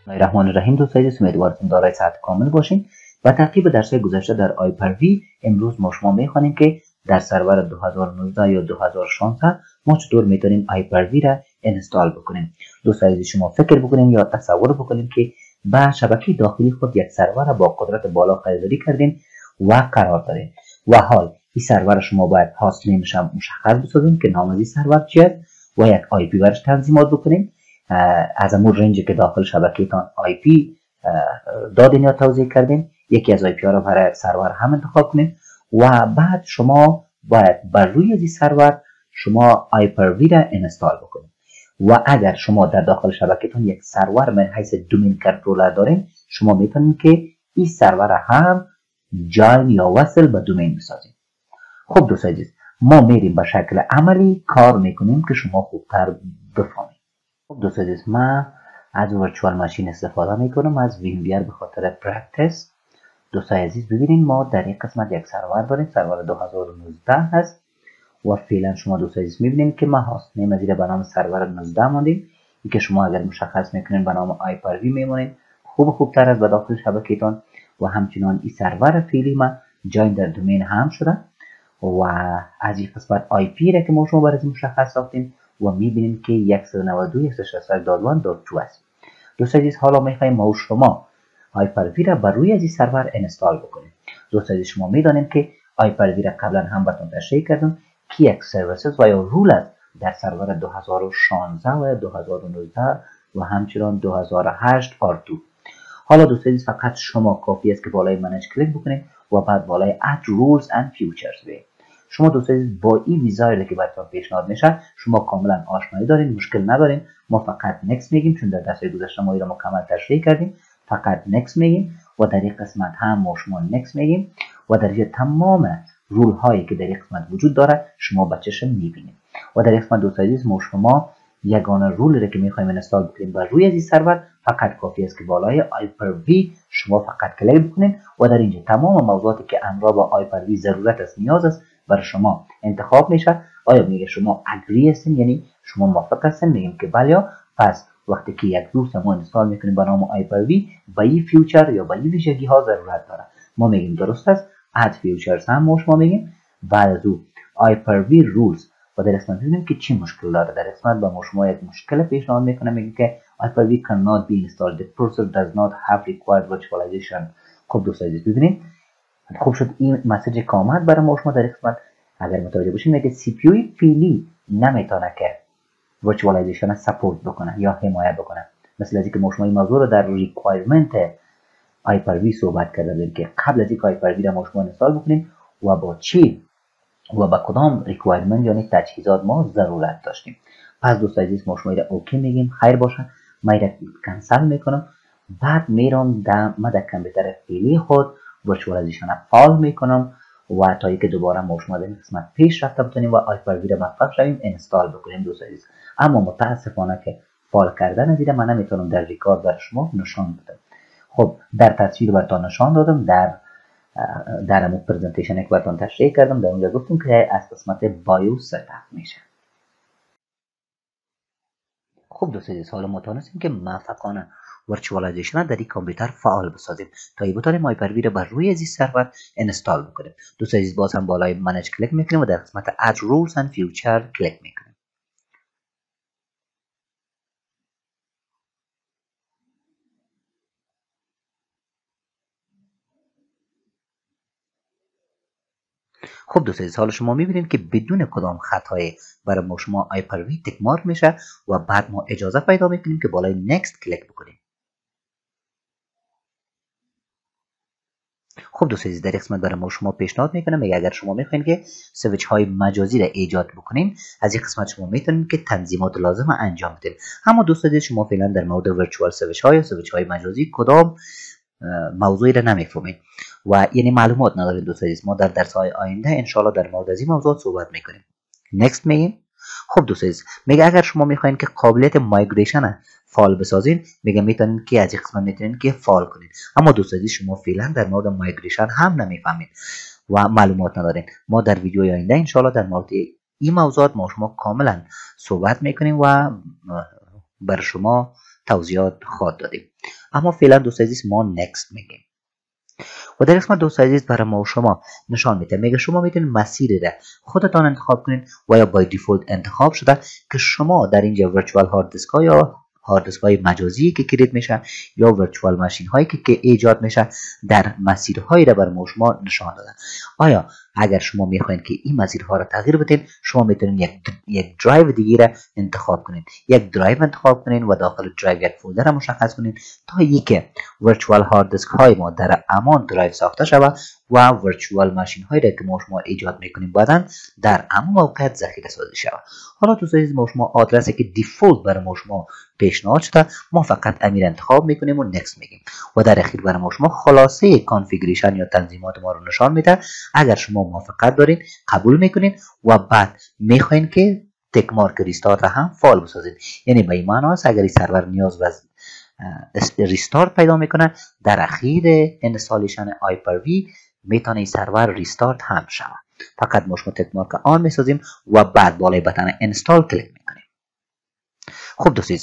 الرحمن الرحیم. دوستان عزیز، امیدوارم دارای صحت کامل باشین. و تعقیب درس‌های گذشته در آیپروی امروز ما شما می‌خوانیم که در سرور 2019 یا 2016 ما چطور میتونیم آیپروی را اینستال بکنیم. دوستان عزیز، شما فکر بکنیم یا تصور بکنیم که به شبکه داخلی خود یک سرور با قدرت بالا خریداری کردین و قرار دارین و حال این سرور شما باید هاست نیمش هم مشخص بسازیم که نام از این سرور چی است و یک آی پی برش تنظیمات بکنیم. از امور رنجی که داخل شبکهتان آی پی دادین یا توضیح کردین، یکی از آی پی ها را برای سرور هم انتخاب کنیم و بعد شما باید بر روی این سرور شما آیپروی را اینستال بکنید. و اگر شما در داخل شبکهتون یک سرور من حیث دومین کنترلر دارین، شما میتونید که این سرور هم جاین یا وصل به دومین بسازید. خب دوستان عزیز، ما میریم به شکل عملی کار میکنیم که شما خوبتر بفهمید. خب دوستان عزیز، من از ورچوال ماشین استفاده میکنم، از وین وی ار به خاطر پرکتیس. دوستان عزیز ببینید، ما در این قسمت یک سرور داریم، سرور 2019 هست و فعلا شما دوستان عزیز میبینید که ما هاست نیم از به نام سرور 19 ماندیم. این که شما اگر مشخص میکنین به نام آیپروی میمونید خوبتر از به داخل شبکهتان. و همچنان این سرور فعلی ما جاین در دومین هم شده و از این قسمت آی پی را که ما شما برای مشخص ساختیم و میبینیم که 192.168.1.2 است. دوستان عزیز، حالا میخوایم ما شما آیپروی را بر روی از این سرور اینستال بکنیم. دوستان عزیز، شما میدانیم که آیپروی را قبلا هم براتون تشریح کردم که یک سرویسز و یا رول است در سرور 2016 و 2019 و همچنان 2008 R2. حالا دوستان عزیز، فقط شما کافی است که بالای منیج کلیک بکنید و بعد بالای add rules and features بیایید. شما دوستان عزیز با این ویزایری که براتون پیشنهاد میشه شما کاملا آشنایی دارین، مشکل ندارین. ما فقط نکس میگیم چون در درس گذشته ما این را مکمل تشریح کردیم. فقط نکس میگیم و در این قسمت هم ما شما نکس میگیم و در اینجا تمام رول هایی که در این قسمت وجود داره شما با چشم میبینید. و در این قسمت دوستان عزیز ما شما یگانه رول را که میخوایم اینستال بکنیم بر روی از این سرور فقط کافی است که بالای آیپروی شما فقط کلیک بکنید و در اینجا تمام موضوعاتی که همراه با آیپروی ضرورت است، نیاز است، برای شما انتخاب میشه. آیا میگه شما اگری هستین، یعنی شما موافق هستین؟ میگیم که بله. پس وقتی که یک روز ما اینستال میکنیم به نام آیپروی با این فیوچر یا با این ویژگی ها ضرورت داره، ما میگیم درست است. اد فیوچرز هم ما شما میگیم. بعد از او آیپروی رولز و در قسمت ببینیم که چی مشکل داره. در قسمت با ما شما یک مشکل پیشنهاد میکنه، میگه که آیپروی cannot be installed, the processor does not have required virtualization. خب دوستان عزیز ببینید، خوب شد این مسیج که آمد برای ما شما در قسمت اگر متوجه باشید میگه سی پی یو فعلی نمیتونه که ورچوالایزیشن سپورت بکنه یا حمایت بکنه. مثل از اینکه ما شما این موضوع رو در ریکوایرمنت آیپروی صحبت کردیم که قبل از اینکه آیپروی رو ما شما اینستال بکنیم و با چی و با کدام ریکوایرمنت یعنی تجهیزات ما ضرورت داشتیم. پس دوستان عزیز ما شما را اوکی میگیم، خیر باشه، من را کنسل میکنم. بعد میرم در کامپیوتر فعلی خود ورچوالایزیشن فال میکنم و تا اینکه دوباره ما شما در این قسمت پیش رفته بتونیم و آیپروی را موفق شویم اینستال بکنیم دوستان عزیز. اما متاسفانه که فال کردن از این من نمیتونم در ریکارد بر شما نشان بدم. خب در تصویر براتون نشان دادم، در امو پرزنتیشن که براتون تشریح کردم در اونجا گفتم که از قسمت بایوس ست اپ میشه. خب دوستان عزیز، حالا ما تونستیم که موفقانه ورچوالایزیشن در این کامپیوتر فعال بسازیم تا بتونیم آیپروی رو بر روی این سرور اینستال بکنیم. دوستان عزیز باز هم بالای منیج کلیک میکنیم و در قسمت add rules and feature کلیک میکنیم. خب دوستان عزیز، حالا شما میبینید که بدون کدام خطایی برای ما شما آیپروی تک مارک میشه و بعد ما اجازه پیدا میکنیم که بالای نکست کلیک بکنیم. خب دوستان عزیز، در قسمت برای ما شما پیشنهاد میکنم میگه اگر شما میخواین که سویچ های مجازی را ایجاد بکنین، از این قسمت شما میتونید که تنظیمات لازم انجام بدین. اما دوستان عزیز شما فعلا در مورد ورچوال سویچ های یا سویچ های مجازی کدام موضوعی را نمیفهمید و یعنی معلومات ندارید دوستان عزیز. ما در درس های آینده ان شاء الله در مورد از این موضوعات صحبت میکنیم. نکست میگیم. خب دوستان عزیز میگه اگر شما میخواین که قابلیت مایگریشن فال بسازین، میگه میتونید که از این قسمت میتونید که فال کنید. اما دوستان عزیز شما فعلا در مورد مایگریشن هم نمیفهمید و معلومات ندارین. ما در ویدیوی آینده ان شاء الله در مورد این موضوعات ما شما کاملا صحبت میکنیم و بر شما توضیحات خواهد دادیم. اما فعلا دوست عزیز ما نکست میگیم. و در قسمت دوست عزیز برای ما و شما نشان میده، میگه شما میتونید مسیری را خودتان انتخاب کنید و یا بای دیفولت انتخاب شده که شما در اینجا ورچوال هارد دیسک ها یا هارد دیسک های مجازی که کریت میشه یا ورچوال ماشین هایی که ایجاد میشه در مسیرهایی را برای ما و شما نشان دادن. آیا اگر شما میخواین که این مسیرها را تغییر بدین، شما میتونید یک درایو دیگه را انتخاب کنید، یک درایو انتخاب کنید و داخل درایو یک فولدر را مشخص کنید تا اینکه ورچوال هارد دیسک های ما در امان درایو ساخته شود و ورچوال ماشین هایی را که ما شما ایجاد میکنیم بعداً در امان موقعیت ذخیره سازی شود. حالا دوست عزیز ما شما آدرسی که دیفولت برای ما شما پیشنهاد شده ما فقط امیر انتخاب میکنیم و نکست میگیم و در اخیر برای ما شما خلاصه کانفیگریشن یا تنظیمات ما رو نشان میده. اگر شما موافقت دارین قبول میکنین و بعد میخواین که تک مارک ریستارت هم فعال بسازید، یعنی به این معنی است اگر این سرور نیاز به ریستارت پیدا میکنه در اخیر انستالیشن هایپر-وی میتونه این سرور ریستارت هم شود. فقط ما شما تک مارک آن میسازیم و بعد بالای بتن انستال کلیک میکنیم. خب دوستان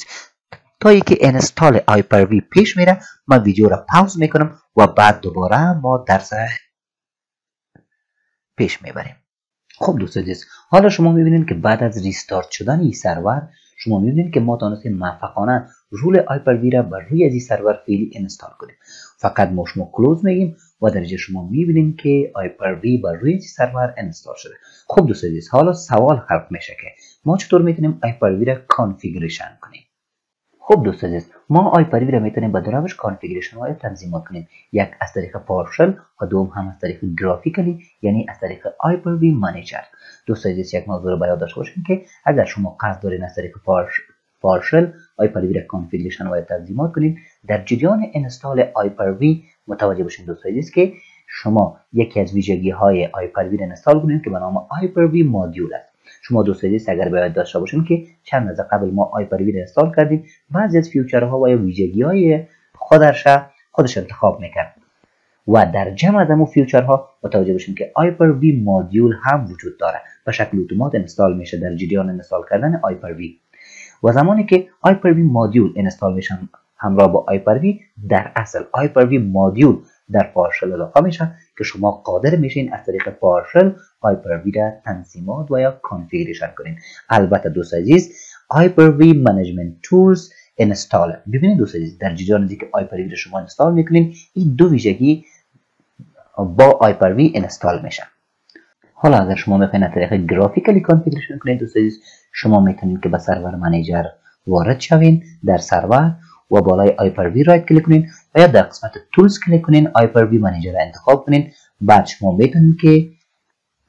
تا اینکه انستال هایپر-وی پیش میره من ویدیو را پاوز میکنم و بعد دوباره ما درس پیش میبریم. خب دوستان حالا شما میبینید که بعد از ریستارت شدن این سرور شما میبینید که ما تونستیم موفقانه رول هایپر-وی را بر روی از این سرور فعلی انستال کنیم. فقط ما شما کلوز میگیم و در اینجا شما میبینید که هایپر-وی بر روی این سرور انستال شده. خب دوستان حالا سوال خلق میشه که ما چطور میتونیم هایپر-وی را کانفیگریشن کنیم. خب دوست عزیز ما هایپر-وی را میتونیم با دو روش کانفیگریشن و تنظیمات کنیم، یک از طریق پارشل و دوم هم از طریق گرافیکلی یعنی از طریق هایپر-وی منیجر. دوست عزیز یک موضوع رو باید داشته باشیم که اگر شما قصد دارین از طریق پارشل هایپر-وی را کانفیگریشن و تنظیمات کنید در جریان انستال هایپر-وی متوجه باشین دوست عزیز که شما یکی از ویژگی های هایپر-وی را انستال کنید که به نام هایپر-وی مدیول است. شما دوست عزیز اگر باید داشته باشیم که چند از قبل ما هایپر-وی را انستال کردیم بعضی از فیوچرها و یا ویژگی های خودش انتخاب میکرد و در جمع از همون فیوچرها متوجه باشیم که هایپر-وی مدیول هم وجود داره به شکل اتومات انستال میشه در جریان انستال کردن هایپر-وی و زمانی که هایپر-وی مدیول انستال میشه همراه با هایپر-وی در اصل هایپر-وی مدیول در پارشل اضافه میشه که شما قادر میشین از طریق پارشل هایپر-وی را تنظیمات و یا کانفیگریشن کنین. البته دوست عزیز هایپر-وی منیجمنت تولز انستال ببینید دوست عزیز در جریان اینکه هایپر-وی را شما انستال میکنین این دو ویژگی با هایپر-وی انستال میشن. حالا اگر شما میخواین از طریق گرافیکلی کانفیگریشن کنید دوست عزیز شما میتونید که به سرور منیجر وارد شوین در سرور و بالای هایپر-وی رایت کلیک کنین و یا در قسمت تولز کلیک کنین هایپر-وی منیجر را انتخاب کنین. بعد شما میتونید که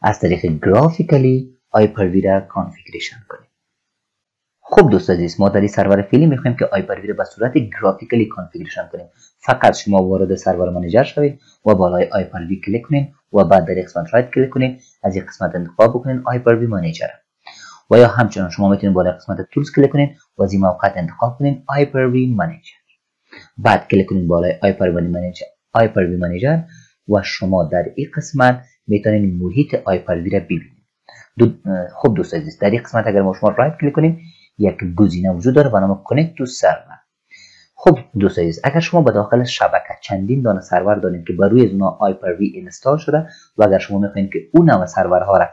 از طریق گرافیکلی هایپر-وی را کانفیگریشن کنین. خب دوست عزیز ما در این سرور فعلی میخوایم که هایپر-وی را به صورت گرافیکلی کانفیگریشن کنیم. فقط شما وارد سرور منیجر شوید و بالای هایپر-وی کلیک کنین و بعد در قسمت رایت کلیک کنین از این قسمت انتخاب بکنین هایپر-وی منیجر و یا همچنان شما میتونید بالای قسمت تولز کلیک کنین و از این موقعیت انتخاب کنین هایپر-وی منیجر. بعد کلیک کنین بالای هایپر-وی منیجر و شما در این قسمت میتونین محیط هایپر-وی را ببینید. خب دوست عزیز در این قسمت اگر ما شما رایت کلیک کنیم یک گزینه وجود داره به نام کانکت تو سرور. خب دوست عزیز اگر شما به داخل شبکه چندین دانه سرور دارین که بر روی از اونها هایپر-وی انستال شده و اگر شما میخواین که اون نوع سرورها را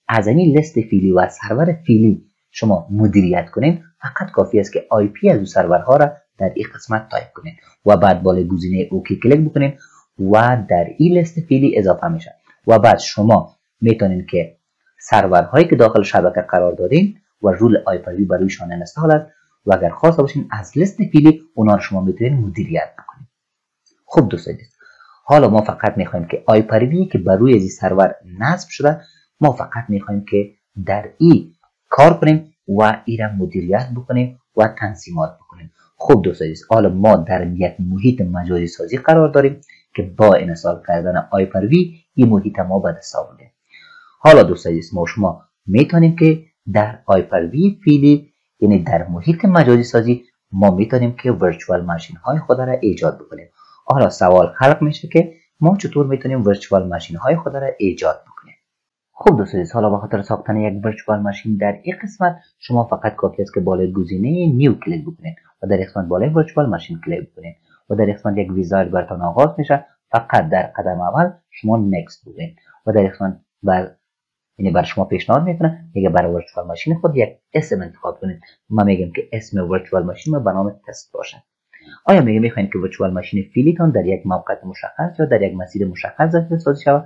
از این لیست فعلی و سرور فعلی شما مدیریت کنین فقط کافی است که آی پی از اون سرورها را در این قسمت تایپ کنین و بعد بالای گزینه اوکی کلیک بکنین و در این لیست فعلی اضافه میشن و بعد شما میتونین که سرورهایی که داخل شبکه قرار دادین و رول هایپر-وی بر رویشان انستال است و اگر خواسته باشین از لیست فعلی اونا رو شما میتونین مدیریت بکنین. خب دوست عزیز حالا ما فقط میخوایم که هایپر-وی که بر روی این سرور نصب شده ما فقط میخوایم که در این کار کنیم و این را مدیریت بکنیم و تنظیمات بکنیم. خب دوست عزیز حالا ما در یک محیط مجازی سازی قرار داریم که با انستال کردن هایپر-وی این محیط ما به دست آورده. حالا دوست عزیز ما شما میتونیم که در هایپر-وی فعلی یعنی در محیط مجازی سازی ما میتونیم که ورچوال ماشین های خود را ایجاد بکنیم. حالا سوال خلق میشه که ما چطور میتونیم ورچوال ماشین های خود را ایجاد بکنیم. خب دوست عزیز حالا به خاطر ساختن یک ورچوال ماشین در این قسمت شما فقط کافی است که بالای گزینه نیو کلیک بکنید و در قسمت بالای ورچوال ماشین کلیک بکنید و در قسمت یک ویزایت براتون آغاز میشه. فقط در قدم اول شما نکست بگین و در قسمت یعنی بر شما پیشنهاد میکنه میگه برای ورچوال ماشین خود یک اسم انتخاب کنید. ما میگیم که اسم ورچوال ماشین ما به نام تست باشه. آیا میخواین که ورچوال ماشین فعلیتون در یک موقعیت مشخص یا در یک مسیر مشخص ذخیره سازی شود؟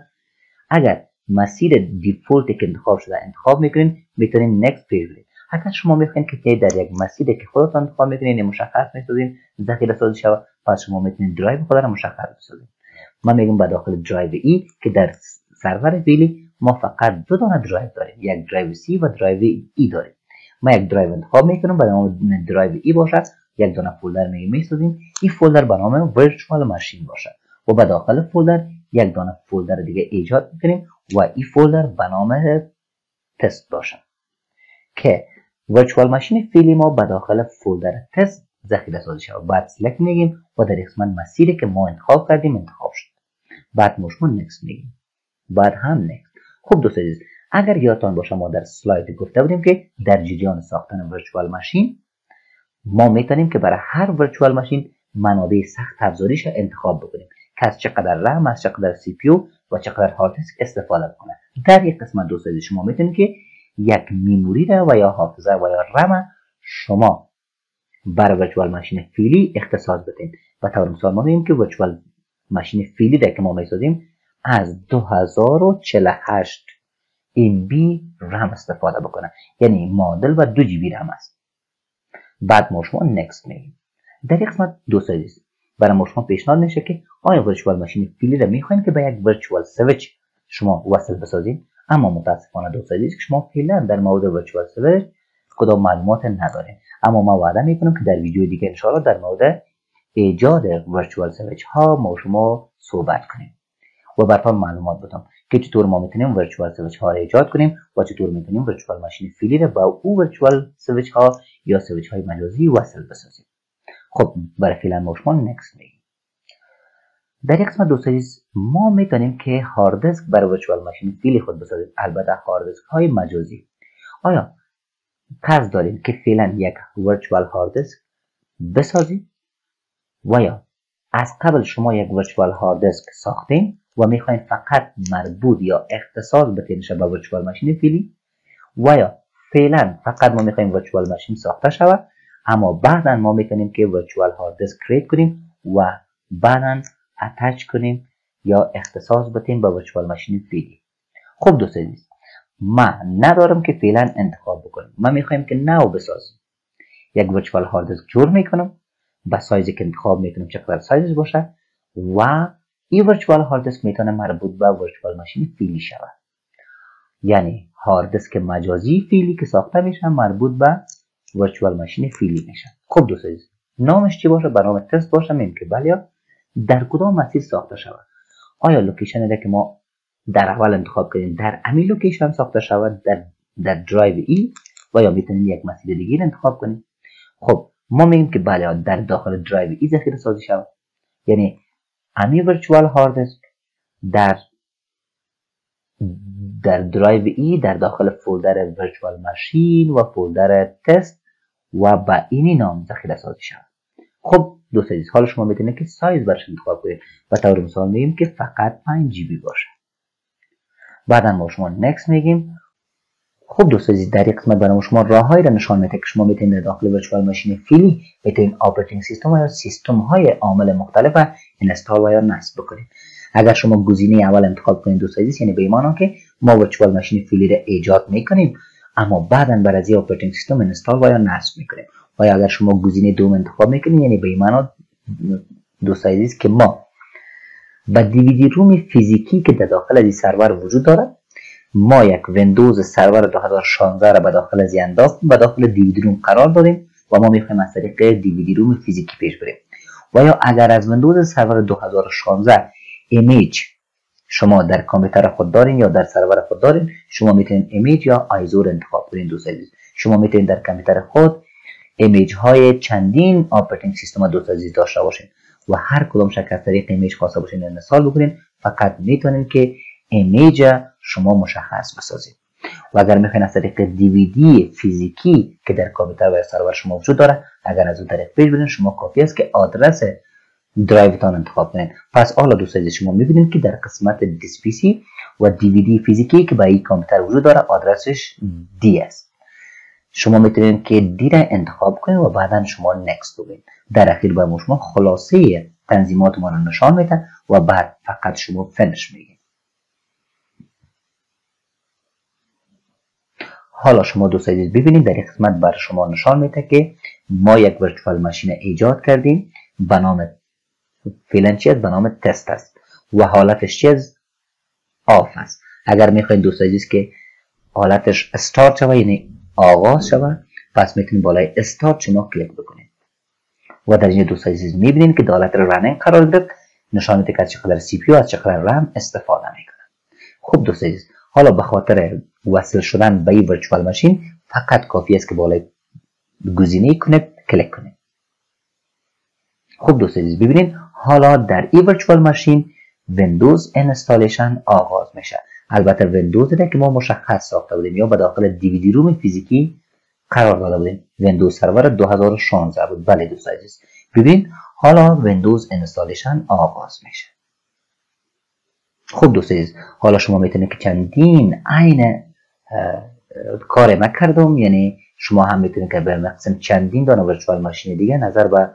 اگر مسیر دیفولتی که انتخاب شده انتخاب میکنین میتونین نکست پیج برید. اگر شما میخواین که در یک مسیری که خودتون انتخاب میکنین مشخص میسازین ذخیره سازی شود، پس شما میتونین درایو خود را مشخص بسازین. ما میگیم به داخل درایو ای که در سرور فعلی ما فقط دو دانه درایو داریم، یک درایو سی و درایو ای داریم. ما یک درایو انتخاب میکنیم به نام درایو ای باشد، یک دانه فولدر میسازیم. این فولدر به نام ورچوال ماشین باشه و به داخل فولدر یک دانه فولدر دیگه ایجاد میکنیم و این فولدر به نام تست باشه که ورچوال ماشین فعلی ما به داخل فولدر تست ذخیره سازی شود. بعد سلکت میگیم و در قسمت مسیری که ما انتخاب کردیم انتخاب شد. بعد شما نکست میگیم، بعد هم نکست. خب دوستان عزیز، اگر یادتان باشه ما در سلاید گفته بودیم که در جریان ساختن ورچوال ماشین ما میتونیم که برای هر ورچوال ماشین منابع سخت افزاریش انتخاب بکنیم که از چقدر رم، از چقدر سی پی یو و چقدر هارد دیسک استفاده کنه. در یک قسمت دوستان عزیز شما میتونید که یک میموری را و یا حافظه و یا رم شما برای ورچوال ماشین فعلی اختصاص بدین. و طور مثال ما میگیم که ورچوال ماشین فعلی را که ما میسازیم از 2048 MB رم استفاده بکنه، یعنی مدل و 2 GB رم است. بعد ما شما نکست میگیم. در قسمت دوستان عزیز برای ما شما پیشنهاد میشه که آیا ورچوال ماشین فعلی را میخواین که به یک ورچوال سویچ شما وصل بسازین، اما متاسفانه دوستان عزیز که شما فعلا در مورد ورچوال سویچ کدام معلومات ندارین. اما ما وعده میکنم که در ویدیو دیگه انشاءالله در مورد ایجاد ورچوال سویچ ها ما شما صحبت کنیم و براتون معلومات بدم که چطور ما میتونیم ورچوال سویچ ها را ایجاد کنیم و چطور میتونیم ورچوال ماشین فعلی را با او ورچوال سویچ ها یا سویچ های مجازی وصل بسازیم. خب برای فعلا ما شما نکست میگیم. در یک قسمت دوستان عزیز ما میتونیم که هارد دیسک برای ورچوال ماشین فعلی خود بسازیم، البته هارد دیسک های مجازی. آیا قصد داریم که فعلا یک ورچوال هارد دیسک بسازیم و یا از قبل شما یک ورچوال هارد دیسک ساختین و میخواین فقط مربوط یا اختصاص بدین به ورچوال ماشین فعلی، و یا فعلا فقط ما میخوایم ورچوال ماشین ساخته شود اما بعدا ما میتونیم که ورچوال هارد دیسک کریت کنیم و بعدا اتچ کنیم یا اختصاص بدیم به ورچوال ماشین فعلی. خب دوستان عزیز ما ندارم که فعلا انتخاب بکنیم، ما میخوایم که نو بسازیم. یک ورچوال هارد دیسک جور میکنم با سایزی که انتخاب میکنم چقدر سایزش باشه و این ورچوال هارد دیسک میتونه مربوط به ورچوال ماشین فعلی شود، یعنی هارد دیسک مجازی فعلی که ساخته میشه مربوط به ورچوال ماشین فعلی میشه. خب دوستان عزیز نامش چی باشه؟ به نام تست باشه. میگیم که بله در کدام مسیر ساخته شود. آیا لوکیشنی که ما در اول انتخاب کردیم در همین لوکیشن ساخته شود در درایو ای و یا میتونیم یک مسیر دیگه انتخاب کنیم؟ خب ما میگیم که بله در داخل درایو ای ذخیره سازی شود، یعنی همین ورچوال هارد دیسک در درایو ای در داخل فولدر ورچوال ماشین و فولدر تست و با این نام ذخیره سازی شود. خب دوستان عزیز حالا شما میتونید که سایز برش انتخاب کنید و طور مثال میگیم که فقط 5 GB باشه. بعدا ما شما نکست میگیم. خب دوستان عزیز در یک قسمت برای شما راههایی را نشان میده که شما میتونید در داخل ورچوال ماشین فعلی میتونید آپراتینگ سیستم و یا سیستم های عامل مختلف اینستال و یا نصب بکنید. اگر شما گزینه اول انتخاب کنید دوستان عزیز یعنی به این معنی که ما ورچوال ماشین فعلی را ایجاد میکنیم اما بعدا بر از آپراتینگ سیستم اینستال و یا نصب میکنیم. و یا اگر شما گزینه دوم انتخاب میکنید یعنی به این معنی دوستان عزیز که ما با دیویدی روم فیزیکی که در داخل از سرور وجود دارد ما یک ویندوز سرور 2016 را به داخل از انداختیم و داخل دیویدی روم قرار دادیم و ما میخوایم از طریق دیویدی روم فیزیکی پیش بریم. و یا اگر از ویندوز سرور 2016 ایمیج شما در کامپیوتر خود دارین یا در سرور خود دارین شما میتونید ایمیج یا آیزور انتخاب کنید. دوستان عزیز شما میتونید در کامپیوتر خود ایمیج های چندین آپراتینگ سیستم دوستان عزیز داشته باشین و هر کدام شکل از طریق ایمیج خواسته باشین انستال بکنین. فقط میتونید که ایمیج شما مشخص بسازید و اگر میخواین از طریق دیویدی فیزیکی که در کامپیوتر و سرور شما وجود داره اگر از اون طریق پیش برین شما کافی است که آدرس درایوتان انتخاب کنید. پس حالا دوستان شما میبینید که در قسمت دیس پی سی و دیویدی فیزیکی که به این کامپیوتر وجود داره آدرسش دی است. شما میتونید که دی را انتخاب کنید و بعدا شما نکست بگید. در اخیر به شما خلاصه تنظیمات ما رو نشان میده و بعد فقط شما فینیش میگید. حالا شما دوستان ببینید در این قسمت بر شما نشان میده که ما یک ورچوال ماشین ایجاد کردیم به نام فعلا چی است؟ به نام تست است و حالتش چی است؟ آف است. اگر میخواین دوستان عزیز که حالتش استارت شود یعنی آغاز شود، پس میتونید بالای استارت شما کلیک بکنید و در اینجا دوستان عزیز میبینید که حالت رنینگ قرار گرفت، نشان میده که از چقدر سی پی یو از چقدر رم استفاده میکنه. خوب دوستان عزیز، حالا به خاطر وصل شدن به این ورچوال ماشین فقط کافی است که بالای گزینه کنه کلیک کنید. خوب دوستان عزیز ببینید حالا در این ورچوال ماشین ویندوز اینستالیشن آغاز میشه. البته ویندوز ده که ما مشخص ساخته بودیم یا به داخل دیویدی روم فیزیکی قرار داده بودیم. ویندوز سرور 2016 بود. بله دوستان عزیز ببینید حالا ویندوز اینستالیشن آغاز میشه. خوب دوستان عزیز حالا شما میتونید که چندین عین کار ما کردم، یعنی شما هم میتونید که به مقصد چندین دانه ورچوال ماشین دیگه نظر به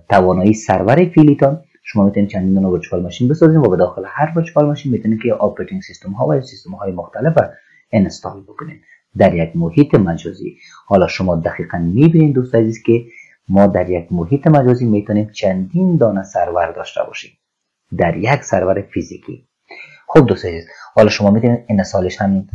توانایی سرور فعلیتان شما میتونید چندین دانه ورچوال ماشین بسازید و به داخل هر ورچوال ماشین میتونید که آپریتینگ سیستم ها و سیستم های مختلف اینستال بکنید در یک محیط مجازی. حالا شما دقیقاً میبینید دوستان عزیز که ما در یک محیط مجازی میتونیم چندین دانه سرور داشته باشیم در یک سرور فیزیکی. خب دوستان عزیز حالا شما میتونید اینستالیشن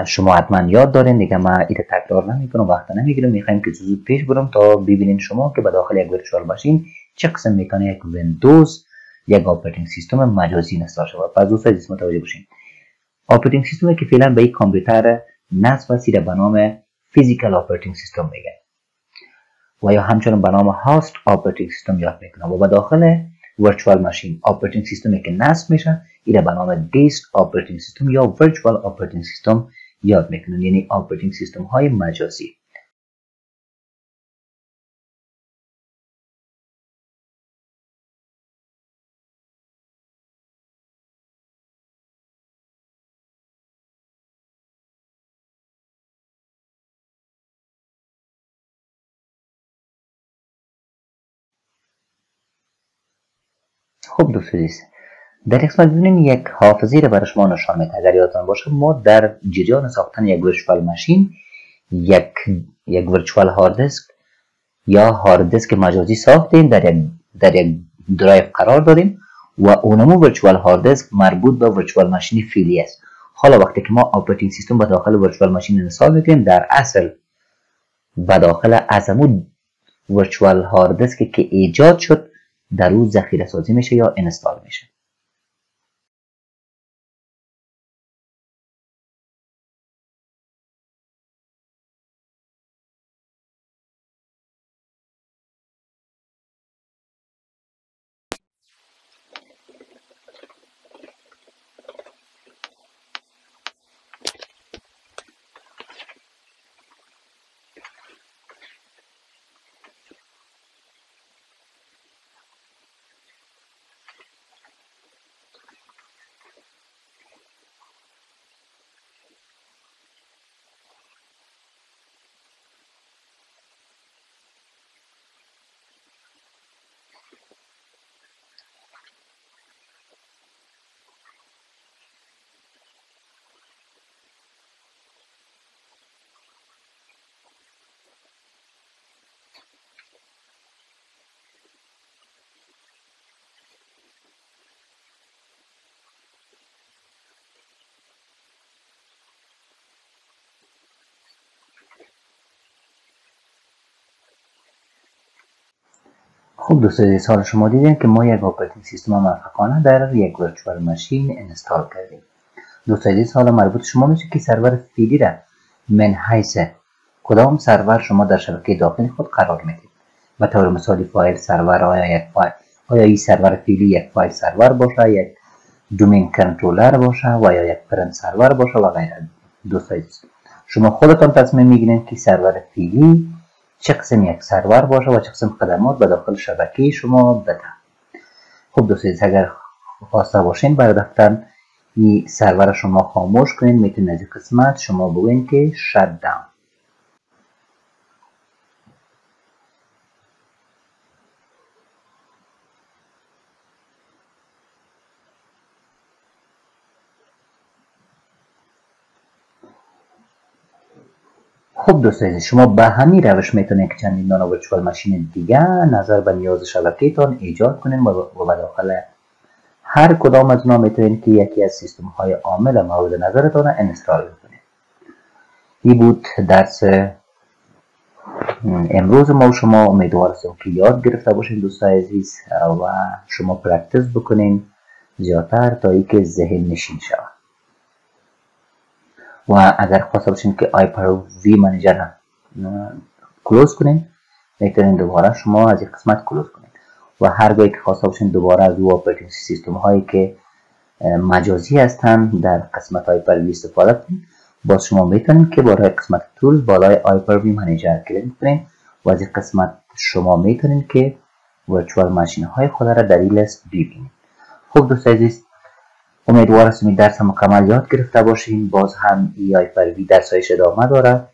شما حتما یاد دارین دیگه، من اینو تکرار نمیکنم، وقت نمیگیرم، میخوایم که زود پیش برم تا ببینید شما که به داخل یک ورچوال ماشین چه قسم میتونه یک ویندوز یک آپریتینگ سیستم مجازی اینستال شود. پس دوستان عزیز متوجه باشین آپریتینگ سیستمی که فعلا به این کامپیوتر نصب است به نام فیزیکال آپریتینگ سیستم میگن و یا همچنین به نام هاست آپریتینگ سیستم یاد میکنم و به داخل ورچوال ماشین آپریتینگ سیستمی که نصب میشه اینا به نام دیسک آپریتینگ سیستم یا ورچوال آپریتینگ سیستم یاد میکنن، یعنی آپریتینگ سیستم های مجازی. خب دوستان عزیز در قسمت ببینیم یک حافظه رو برای شما نشان میده. اگر یادتان باشه ما در جریان ساختن یک ورچوال ماشین یک ورچوال هارد دیسک یا هارد دیسک مجازی ساختیم، در یک درایو قرار داریم و اونمو ورچوال هارد دیسک مربوط به ورچوال ماشین فعلی است. حالا وقتی که ما آپریتینگ سیستم به داخل ورچوال ماشین انستال میکنیم در اصل به داخل ازمو ورچوال هارد دیسک که ایجاد شد در او ذخیره سازی میشه یا اینستال میشه. خب دوستان عزیز حالا شما دیدین که ما یک آپریتینگ سیستم موفقانه در یک ورچوال ماشین انستال کردیم. دوستان عزیز حالا مربوط شما میشه که سرور فعلی را من حیث کدام سرور شما در شبکه داخلی خود قرار میدید. به طور مثال فایل سرور آیا این سرور فعلی یک فایل سرور باشه، یک دومین کنترلر باشه و یا یک پرنت سرور باشه و غیره. دوستان عزیز شما خودتان تصمیم میگیرید که سرور فعلی چه قسم یک سرور باشه و چه قسم خدمات به داخل شبکه شما بده. خب دوست عزیز، اگر خواسته باشین برای رفتن این سرور شما خاموش کنین، میتونید از این قسمت شما بگوین که shut down. خب دوست عزیز، شما به همین روش میتونید که چندین دانه ورچوال ماشین دیگه نظر به نیاز شبکه‌تان ایجاد کنین و به داخل هر کدام از اونا میتونید که یکی از سیستم های عامل مورد نظرتان انستال کنید. این بود درس امروز ما. شما امیدوار هستم که یاد گرفته باشین دوستان عزیز و شما پرکتیس بکنین زیادتر تا اینکه ذهن نشین شود. و اگر خواسته باشین که Hyper-V منیجر کلوز کنین، میتونین دوباره شما از این قسمت کلوز کنین و هرگاه که خواسته باشین دوباره از او اپراتینگ سیستم هایی که مجازی هستن در قسمت Hyper-V استفاده کنین. باز شما میتونین که برای قسمت تولز بالای Hyper-V منیجر کلیک کنین و از این قسمت شما میتونین که ورچوال ماشین های خود را در این لیست ببینید. خب دوست عزیز، امیدوار هستم این درس مکمل یاد گرفته باشین. باز هم ای Hyper-V درسایش ادامه داره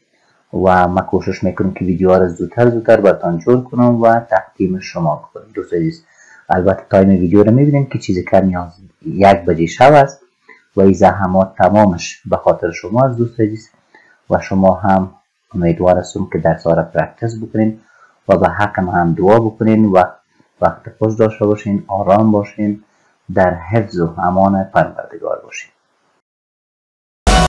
و من کوشش میکنم که ویدیوها را زودتر براتون جور کنم و تقدیم شما کنم. دوست عزیز، البته تایم ویدیو رو میبینیم که چیز کمی از 1 بجه شب است و این زحمات تمامش به خاطر شما از دوست عزیز و شما هم امیدوار هستم که درس ها را پرکتیس بکنین و به حقم هم دعا بکنین و وقت خوش داشته باشین، آرام باشین، در حفظ و امان پروردگار باشین.